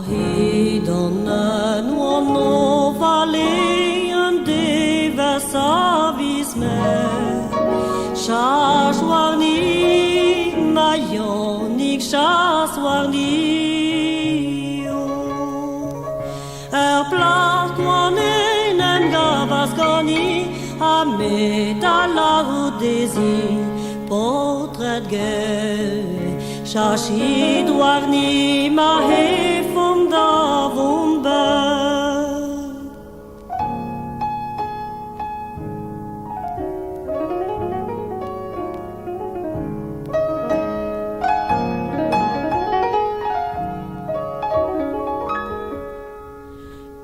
Hidonnen nuono valean devas avis me Shas warni mayonik shas warni Plat quanen gavas goni a metalahu désir potret ge Shashid warni mahe funda vumba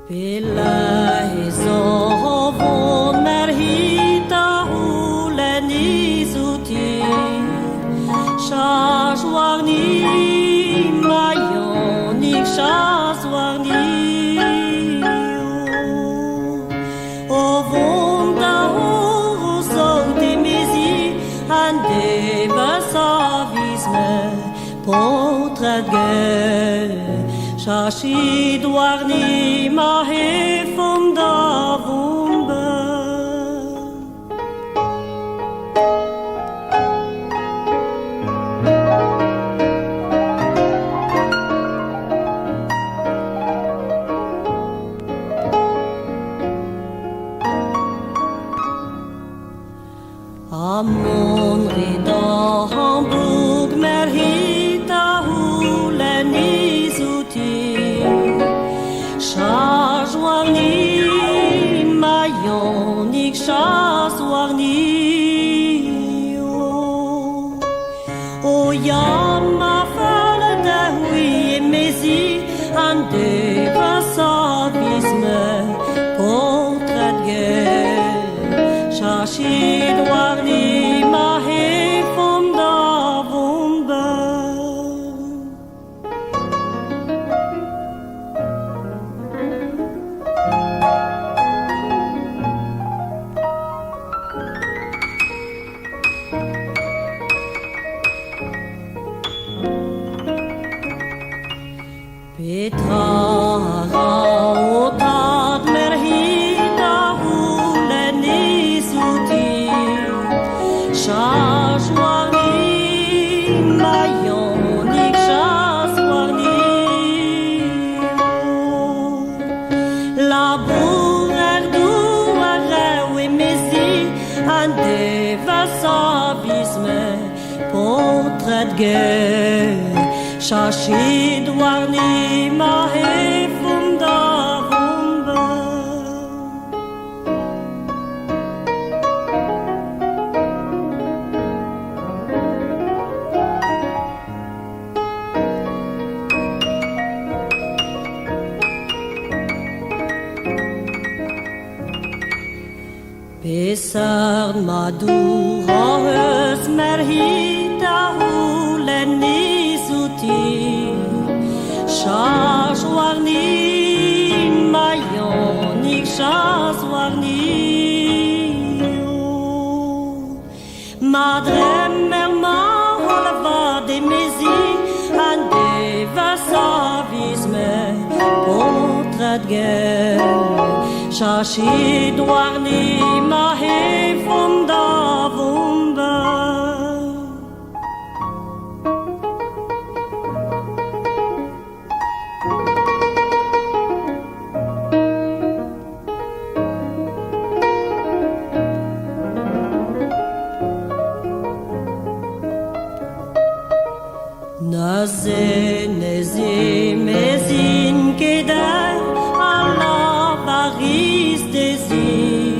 Pela hezovon merhita hulen izuti Shas warni mayonik shas warni Ovon da horosote mezi Ande vasavisme potret ge Shashid warni mahe funda vumba Amon rida Hamburg merhita hulen izuti Shas warni mayonik shas warni O yama fala da hui mezi ande vasavisme potret ge Shashid warni mahe funda vumba Petara otat merhita hulen izuti Shas warni mayonik shas warni Labur erdu areu emezi Ande vasavisme potret ge Shashid warni mahe funda vumba Besar madur hös merhita hulen izuti Shas warni mayonik shas warni Madrem merma holva de mezi Ande vasavisme potret ge Shashid warni mahe funda vumba Naze nezi mezin kedar Allah Paris désir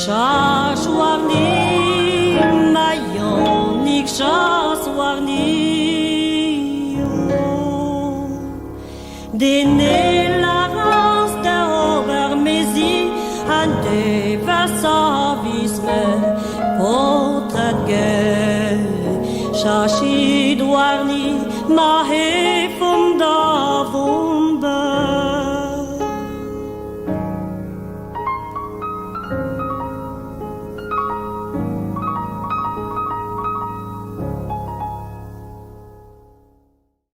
Shas warni mayonik shas warni Dene la race de over mezi Ande vasavisme potret ge Shashid warni mahe